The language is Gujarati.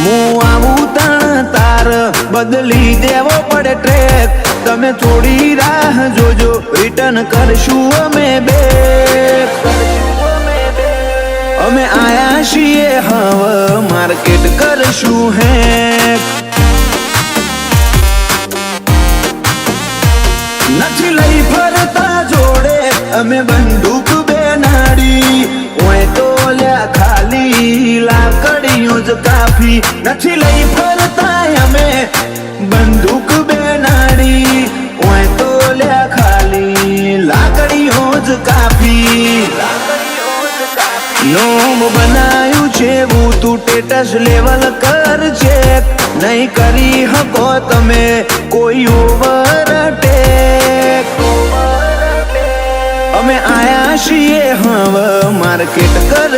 હું આવું તાર બદલી દેવો પડે ટ્રેક તમે થોડી રાહ જોજો રિટર્ન કરશું અમે બેક અમે આયા છીએ હવે માર્કેટ કરશું હેક નથી લઈ ફરતા જોડે અમે બંદૂક બેનાડી ઓય તો લ્યા ખાલી લાકડીઓ જ કાફી નથી લઈ ફરતા અમે બંદૂક બેનાડી ઓય તો લ્યા ખાલી લાકડીઓ જ કાફી નોમ બનાયું છે હું તું ટેટસ લેવલ કર છે નહીં કરી હકો તમે કોઈ ઓવરટેક અમે આયા છીએ હવે માર્કેટ કર